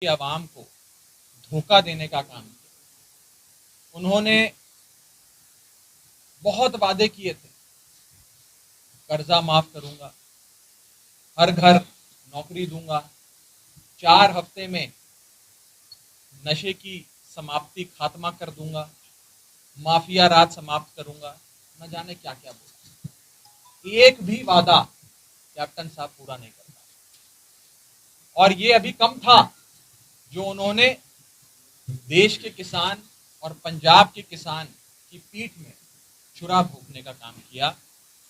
की आवाम को धोखा देने का काम किया। उन्होंने बहुत वादे किए थे, कर्जा माफ करूंगा, हर घर नौकरी दूंगा, 4 हफ्ते में नशे की समाप्ति खात्मा कर दूंगा, माफिया राज समाप्त करूंगा, न जाने क्या क्या बोला। एक भी वादा कैप्टन साहब पूरा नहीं कर पाए। और ये अभी कम था जो उन्होंने देश के किसान और पंजाब के किसान की पीठ में छुरा भोंकने का काम किया,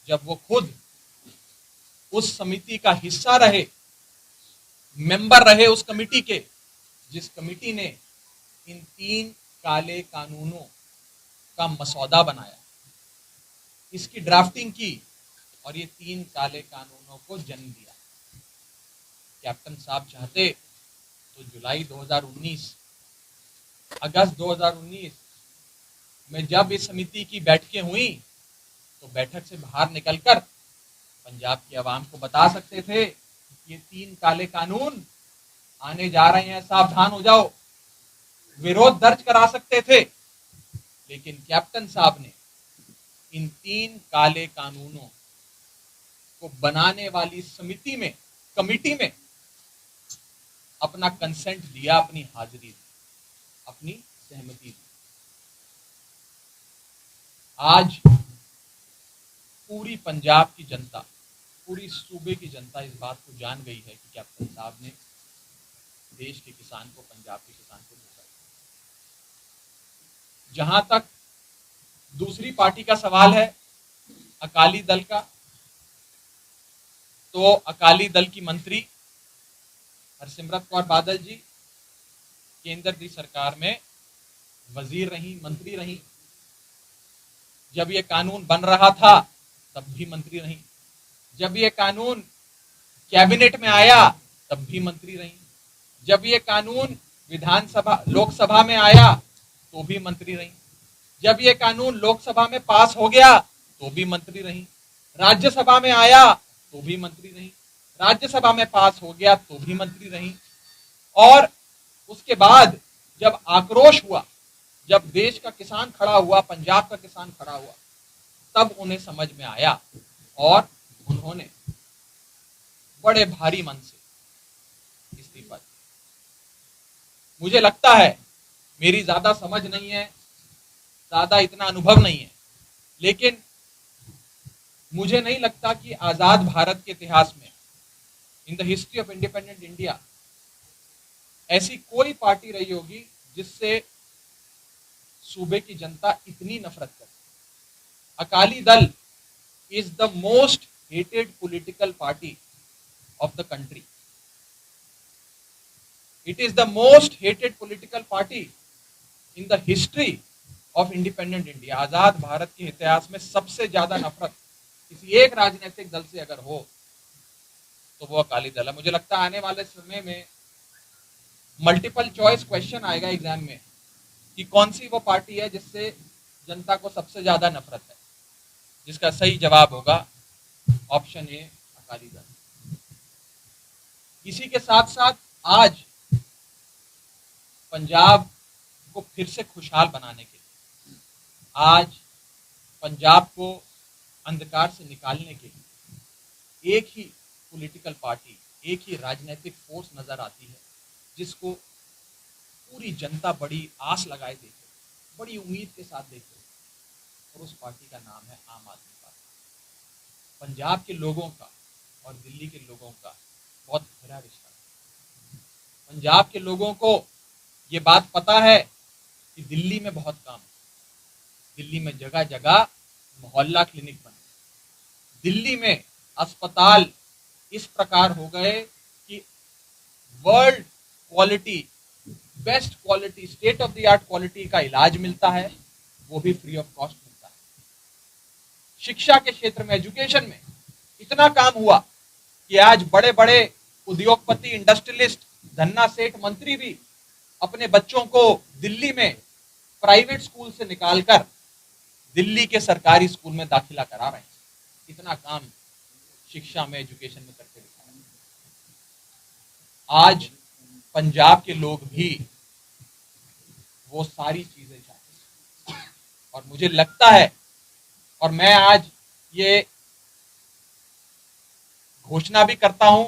जब वो खुद उस समिति का हिस्सा रहे, मेंबर रहे उस कमिटी के, जिस कमिटी ने इन 3 काले कानूनों का मसौदा बनाया, इसकी ड्राफ्टिंग की और ये 3 काले कानूनों को जन्म दिया। कैप्टन साहब चाहते तो जुलाई 2019, अगस्त 2019 में जब इस समिति की बैठकें हुई तो बैठक से बाहर निकलकर पंजाब की आवाम को बता सकते थे कि ये 3 काले कानून आने जा रहे हैं, सावधान हो जाओ, विरोध दर्ज करा सकते थे। लेकिन कैप्टन साहब ने इन 3 काले कानूनों को बनाने वाली समिति में, कमिटी में अपना कंसेंट दिया, अपनी हाजिरी दी, अपनी सहमति दी। आज पूरी पंजाब की जनता, पूरी सूबे की जनता इस बात को जान गई है कि कैप्टन साहब ने देश के किसान को, पंजाब के किसान को धोखा दिया। जहां तक दूसरी पार्टी का सवाल है, अकाली दल का, तो अकाली दल की मंत्री हरसिमरत कौर बादल जी केंद्र की सरकार में वजीर रही, मंत्री रही। जब ये कानून बन रहा था तब भी मंत्री रही, जब ये कानून कैबिनेट में आया तब भी मंत्री रही, जब ये कानून विधानसभा, लोकसभा में आया तो भी मंत्री रही, जब ये कानून लोकसभा में पास हो गया तो भी मंत्री रही, राज्यसभा में आया तो भी मंत्री रही, राज्यसभा में पास हो गया तो भी मंत्री रही। और उसके बाद जब आक्रोश हुआ, जब देश का किसान खड़ा हुआ, पंजाब का किसान खड़ा हुआ, तब उन्हें समझ में आया और उन्होंने बड़े भारी मन से इस्तीफा दिया। मुझे लगता है, मेरी ज्यादा समझ नहीं है, ज्यादा इतना अनुभव नहीं है, लेकिन मुझे नहीं लगता कि आजाद भारत के इतिहास में, in the history of independent India, ऐसी कोई पार्टी रही होगी जिससे सूबे की जनता इतनी नफरत करती। Akali Dal is the most hated political party of the country. It is the most hated political party in the history of independent India. आजाद भारत के इतिहास में सबसे ज्यादा नफरत किसी एक राजनीतिक दल से अगर हो तो वो अकाली दल है। मुझे लगता है आने वाले समय में मल्टीपल चॉइस क्वेश्चन आएगा एग्जाम में कि कौन सी वो पार्टी है जिससे जनता को सबसे ज्यादा नफरत है, जिसका सही जवाब होगा ऑप्शन ए, अकाली दल। इसी के साथ साथ आज पंजाब को फिर से खुशहाल बनाने के लिए, आज पंजाब को अंधकार से निकालने के लिए एक ही पॉलिटिकल पार्टी, एक ही राजनीतिक फोर्स नजर आती है जिसको पूरी जनता बड़ी आस लगाए देखे, बड़ी उम्मीद के साथ देखे, और उस पार्टी का नाम है आम आदमी पार्टी। पंजाब के लोगों का और दिल्ली के लोगों का बहुत गहरा रिश्ता है। पंजाब के लोगों को ये बात पता है कि दिल्ली में बहुत काम है, दिल्ली में जगह जगह मोहल्ला क्लिनिक बने, दिल्ली में अस्पताल इस प्रकार हो गए कि world quality, best quality, state of the art quality का इलाज मिलता है, वो भी फ्री ऑफ कॉस्ट मिलता है। शिक्षा के क्षेत्र में, एजुकेशन में इतना काम हुआ कि आज बड़े बड़े उद्योगपति, इंडस्ट्रियलिस्ट, धन्ना सेठ, मंत्री भी अपने बच्चों को दिल्ली में प्राइवेट स्कूल से निकालकर दिल्ली के सरकारी स्कूल में दाखिला करा रहे हैं। इतना काम शिक्षा में, एजुकेशन में करके दिखाया। आज पंजाब के लोग भी वो सारी चीजें चाहते हैं। और मुझे लगता है, और मैं आज ये घोषणा भी करता हूं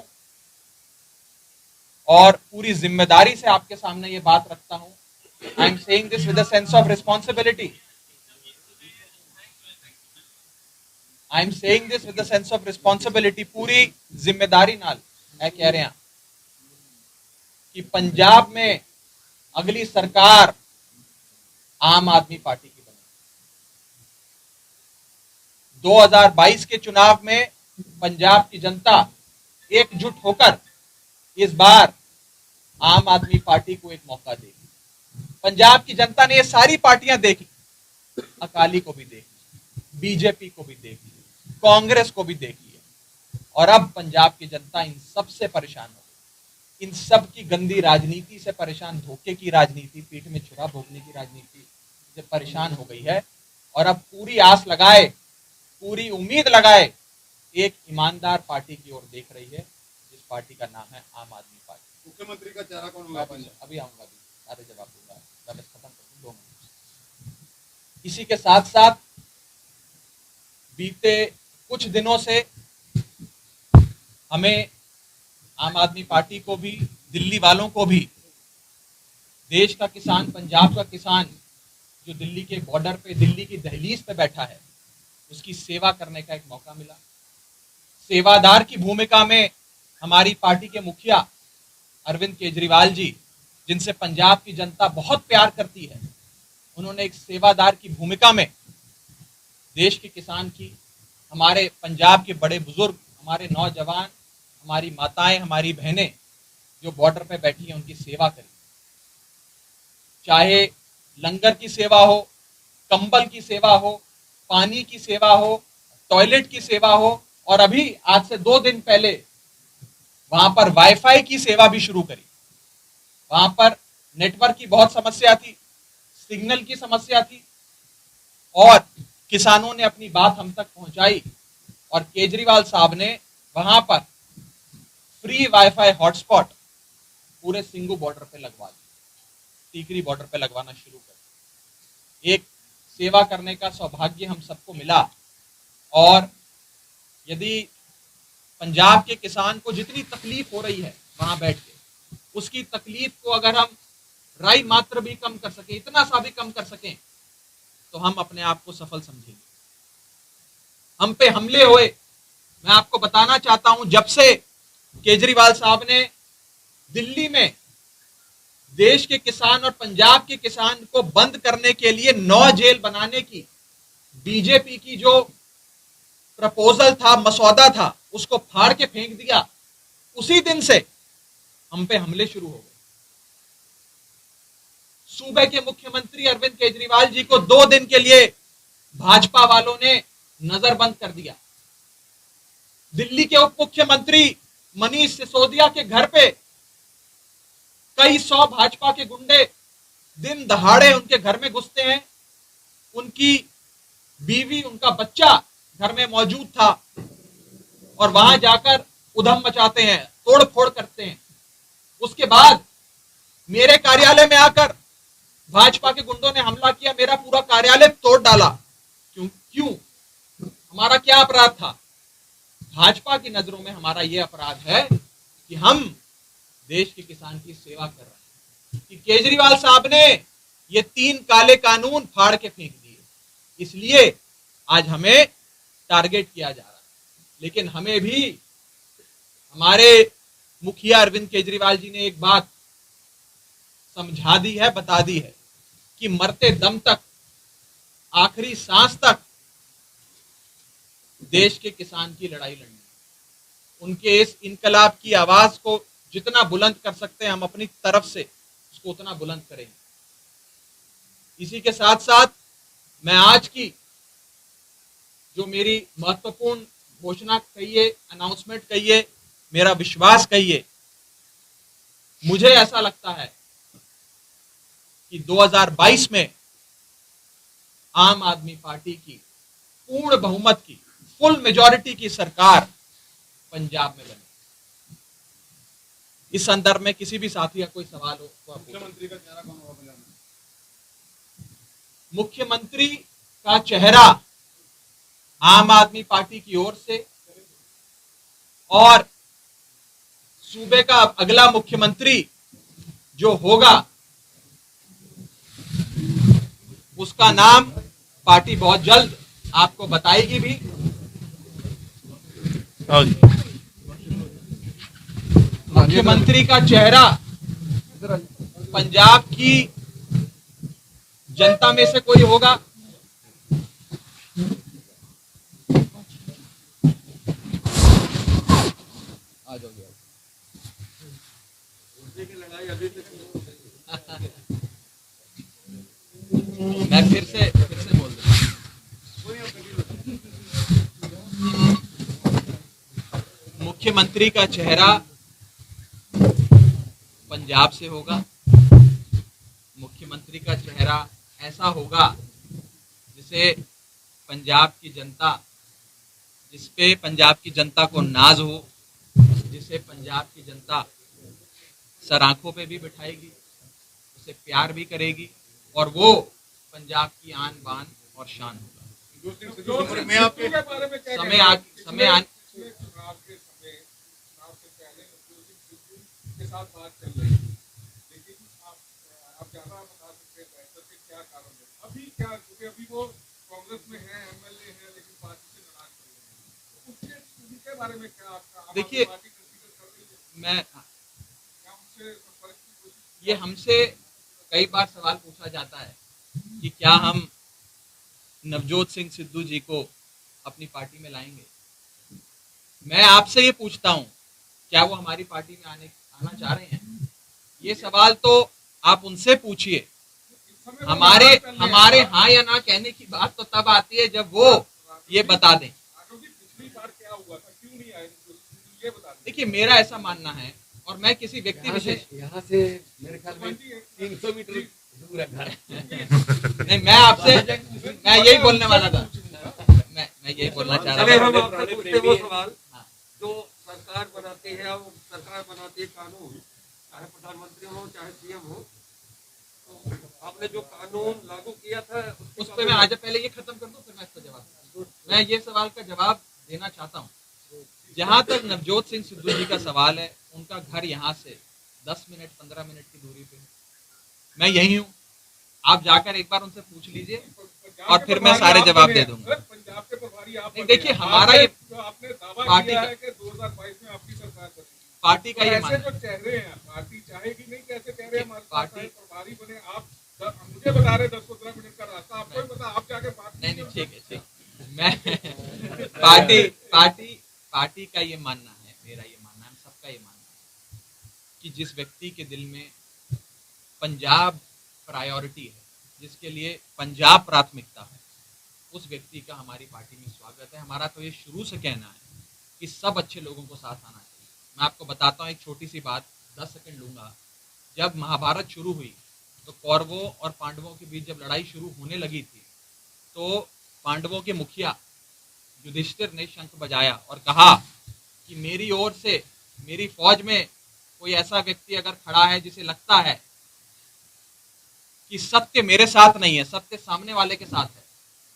और पूरी जिम्मेदारी से आपके सामने ये बात रखता हूं, I am saying this with a sense of responsibility, I am saying this with a sense of responsibility, पूरी जिम्मेदारी नाल मैं कह रहा कि पंजाब में अगली सरकार आम आदमी पार्टी की बनेगी। 2022 के चुनाव में पंजाब की जनता एकजुट होकर इस बार आम आदमी पार्टी को एक मौका देगी। पंजाब की जनता ने ये सारी पार्टियां देखी, अकाली को भी देखी, बीजेपी को भी देखी, कांग्रेस को भी देखी है, और अब पंजाब की जनता इन सब से परेशान हो गई, इन सब की गंदी राजनीति से परेशान, धोखे की राजनीति, पीठ में छुरा भोगने की राजनीति से परेशान हो गई है। और अब पूरी आस लगाए, पूरी उम्मीद लगाए एक ईमानदार पार्टी की ओर देख रही है, जिस पार्टी का नाम है आम आदमी पार्टी। मुख्यमंत्री का चेहरा कौन होगा? अभी आऊंगा, अभी सारे जवाब दूंगा, मैं बस खत्म कर दूं 2 मिनट। इसी के साथ साथ बीते कुछ दिनों से हमें, आम आदमी पार्टी को भी, दिल्ली वालों को भी, देश का किसान, पंजाब का किसान जो दिल्ली के बॉर्डर पे, दिल्ली की दहलीज पे बैठा है, उसकी सेवा करने का एक मौका मिला। सेवादार की भूमिका में हमारी पार्टी के मुखिया अरविंद केजरीवाल जी, जिनसे पंजाब की जनता बहुत प्यार करती है, उन्होंने एक सेवादार की भूमिका में देश के किसान की, हमारे पंजाब के बड़े बुजुर्ग, हमारे नौजवान, हमारी माताएं, हमारी बहनें जो बॉर्डर पे बैठी हैं, उनकी सेवा करी। चाहे लंगर की सेवा हो, कंबल की सेवा हो, पानी की सेवा हो, टॉयलेट की सेवा हो, और अभी आज से 2 दिन पहले वहां पर वाईफाई की सेवा भी शुरू करी। वहां पर नेटवर्क की बहुत समस्या थी, सिग्नल की समस्या थी, और किसानों ने अपनी बात हम तक पहुंचाई, और केजरीवाल साहब ने वहां पर फ्री वाईफाई हॉटस्पॉट पूरे सिंगू बॉर्डर पे लगवा दिया, टीकरी बॉर्डर पे लगवाना शुरू कर। एक सेवा करने का सौभाग्य हम सबको मिला। और यदि पंजाब के किसान को जितनी तकलीफ हो रही है वहां बैठ के, उसकी तकलीफ को अगर हम राई मात्र भी कम कर सके, इतना सा भी कम कर सकें, तो हम अपने आप को सफल समझेंगे। हम पे हमले हुए, मैं आपको बताना चाहता हूं, जब से केजरीवाल साहब ने दिल्ली में देश के किसान और पंजाब के किसान को बंद करने के लिए 9 जेल बनाने की बीजेपी की जो प्रपोजल था, मसौदा था, उसको फाड़ के फेंक दिया, उसी दिन से हम पे हमले शुरू हो गए। सूबे के मुख्यमंत्री अरविंद केजरीवाल जी को 2 दिन के लिए भाजपा वालों ने नजरबंद कर दिया। दिल्ली के उप मुख्यमंत्री मनीष सिसोदिया के घर पे कई 100 भाजपा के गुंडे दिन दहाड़े उनके घर में घुसते हैं। उनकी बीवी, उनका बच्चा घर में मौजूद था, और वहां जाकर उधम मचाते हैं, तोड़ फोड़ करते हैं। उसके बाद मेरे कार्यालय में आकर भाजपा के गुंडों ने हमला किया, मेरा पूरा कार्यालय तोड़ डाला। क्यों? हमारा क्या अपराध था? भाजपा की नजरों में हमारा यह अपराध है कि हम देश के किसान की सेवा कर रहे हैं, कि केजरीवाल साहब ने ये 3 काले कानून फाड़ के फेंक दिए, इसलिए आज हमें टारगेट किया जा रहा है। लेकिन हमें भी हमारे मुखिया अरविंद केजरीवाल जी ने एक बात समझा दी है, बता दी है कि मरते दम तक, आखिरी सांस तक देश के किसान की लड़ाई लड़नी। उनके इस इनकलाब की आवाज को जितना बुलंद कर सकते हैं हम अपनी तरफ से उसको उतना बुलंद करेंगे। इसी के साथ साथ मैं आज की जो मेरी महत्वपूर्ण घोषणा कहिए, अनाउंसमेंट कहिए, मेरा विश्वास कहिए, मुझे ऐसा लगता है कि 2022 में आम आदमी पार्टी की पूर्ण बहुमत की, फुल मेजॉरिटी की सरकार पंजाब में बनी। इस संदर्भ में किसी भी साथी का कोई सवाल हो तो आप मुख्यमंत्री का चेहरा कौन होगा पंजाब में? मुख्यमंत्री का चेहरा आम आदमी पार्टी की ओर से, और सूबे का अगला मुख्यमंत्री जो होगा उसका नाम पार्टी बहुत जल्द आपको बताएगी भी। मुख्यमंत्री का चेहरा पंजाब की जनता में से कोई होगा। आ जाओ लड़ाई अभी मैं फिर से बोल दूं। मुख्यमंत्री का चेहरा पंजाब से होगा। मुख्यमंत्री का चेहरा ऐसा होगा जिसे पंजाब की जनता, जिसपे पंजाब की जनता को नाज हो, जिसे पंजाब की जनता सर आंखों पे भी बिठाएगी, उसे प्यार भी करेगी, और वो पंजाब की आन बान और शान होगा। समय साथ बात चल रही है, लेकिन आप ज्यादा बता सकते हैं बेहतर कि क्या कारण है अभी, क्या क्योंकि अभी वो कांग्रेस में है, एमएलए है, लेकिन पार्टी से नाराज कर रहे हैं, तो उसके बारे में क्या आपका? देखिए, मैं ये हमसे कई बार सवाल पूछा जाता है कि क्या हम नवजोत सिंह सिद्धू जी को अपनी पार्टी में लाएंगे। मैं आपसे ये पूछता हूं, क्या वो हमारी पार्टी में आना चाह रहे हैं? ये सवाल तो आप उनसे पूछिए। हमारे हाँ या ना कहने की बात तो तब आती है जब वो ये बता दें। पिछली बार क्या हुआ था, क्यों नहीं आए, ये बता दें। देखिए, मेरा ऐसा मानना है, और मैं किसी व्यक्ति विशेष, यहाँ से मेरे ख्याल में 300 मीटर दूर है घर। नहीं, मैं आपसे मैं यही बोलने वाला था, मैं यही बोलना चाह रहा था। हम आपसे पूछते वो सवाल जो सरकार बनाती है, और सरकार बनाती है कानून, चाहे प्रधानमंत्री हो चाहे सीएम हो, तो आपने जो कानून लागू किया था उस पर मैं आज पहले ये खत्म कर दूं, फिर मैं इसका जवाब दूं। मैं ये सवाल का जवाब देना चाहता हूँ। जहां तक नवजोत सिंह सिद्धू जी का सवाल है, उनका घर यहाँ से 10 मिनट 15 मिनट की दूरी पे, मैं यही हूँ। आप जाकर एक बार उनसे पूछ लीजिए और फिर मैं सारे जवाब दे दूंगा। पंजाब के प्रभारी आप देखिए, हमारा ये आपने दावा किया है कि 2022 में आपकी सरकार बनेगी, पार्टी का ये मानना है। जो चेहरे हैं, पार्टी चाहेगी नहीं, कैसे चेहरे हमारे पार्टी प्रभारी बने? आप मुझे बता रहे 10-15 मिनट का रास्ता, आपको ही बता, आप जाके बात नहीं, ठीक है। मैं पार्टी का ये मानना है, मेरा ये मानना है, सबका ये मानना है कि जिस व्यक्ति के दिल में पंजाब प्रायोरिटी है, जिसके लिए पंजाब प्राथमिकता है, उस व्यक्ति का हमारी पार्टी में स्वागत है। हमारा तो ये शुरू से कहना है कि सब अच्छे लोगों को साथ आना चाहिए। मैं आपको बताता हूँ एक छोटी सी बात, 10 सेकंड लूंगा। जब महाभारत शुरू हुई तो कौरवों और पांडवों के बीच जब लड़ाई शुरू होने लगी थी, तो पांडवों के मुखिया युधिष्ठिर ने शंख बजाया और कहा कि मेरी ओर से, मेरी फौज में कोई ऐसा व्यक्ति अगर खड़ा है जिसे लगता है कि सत्य मेरे साथ नहीं है, सत्य सामने वाले के साथ है,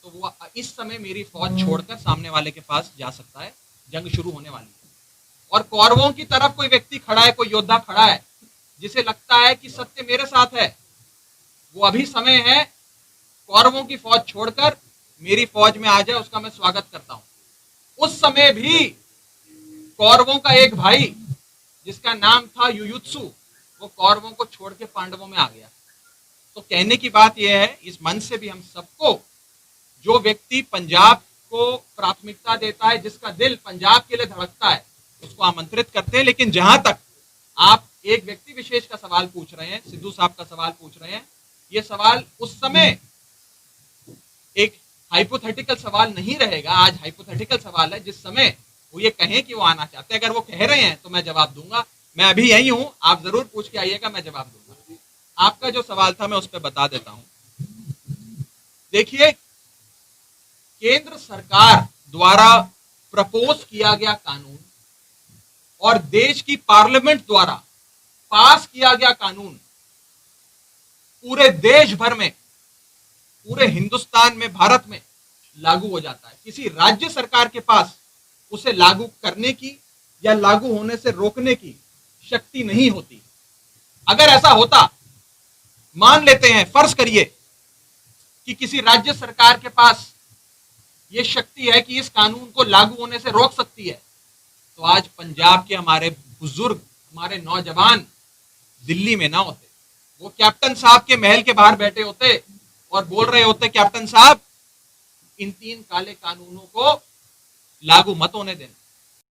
तो वो इस समय मेरी फौज छोड़कर सामने वाले के पास जा सकता है, जंग शुरू होने वाली है। और कौरवों की तरफ कोई व्यक्ति खड़ा है, कोई योद्धा खड़ा है जिसे लगता है कि सत्य मेरे साथ है, वो अभी समय है कौरवों की फौज छोड़कर मेरी फौज में आ जाए, उसका मैं स्वागत करता हूं। उस समय भी कौरवों का एक भाई जिसका नाम था युयुत्सु, वो कौरवों को छोड़ के पांडवों में आ गया। तो कहने की बात यह है, इस मंच से भी हम सबको, जो व्यक्ति पंजाब को प्राथमिकता देता है, जिसका दिल पंजाब के लिए धड़कता है, उसको आमंत्रित करते हैं। लेकिन जहां तक आप एक व्यक्ति विशेष का सवाल पूछ रहे हैं, सिद्धू साहब का सवाल पूछ रहे हैं, ये सवाल उस समय एक हाइपोथेटिकल सवाल नहीं रहेगा, आज हाइपोथेटिकल सवाल है। जिस समय वो ये कहें कि वो आना चाहते हैं, अगर वो कह रहे हैं तो मैं जवाब दूंगा। मैं अभी यही हूं, आप जरूर पूछ के आइएगा, मैं जवाब दूंगा। आपका जो सवाल था मैं उस पर बता देता हूं। देखिए, केंद्र सरकार द्वारा प्रपोज किया गया कानून और देश की पार्लियामेंट द्वारा पास किया गया कानून पूरे देश भर में, पूरे हिंदुस्तान में, भारत में लागू हो जाता है। किसी राज्य सरकार के पास उसे लागू करने की या लागू होने से रोकने की शक्ति नहीं होती। अगर ऐसा होता, मान लेते हैं, फर्ज करिए कि किसी राज्य सरकार के पास यह शक्ति है कि इस कानून को लागू होने से रोक सकती है, तो आज पंजाब के हमारे बुजुर्ग, हमारे नौजवान दिल्ली में ना होते। वो कैप्टन साहब के महल के बाहर बैठे होते और बोल रहे होते, कैप्टन साहब इन 3 काले कानूनों को लागू मत होने देना।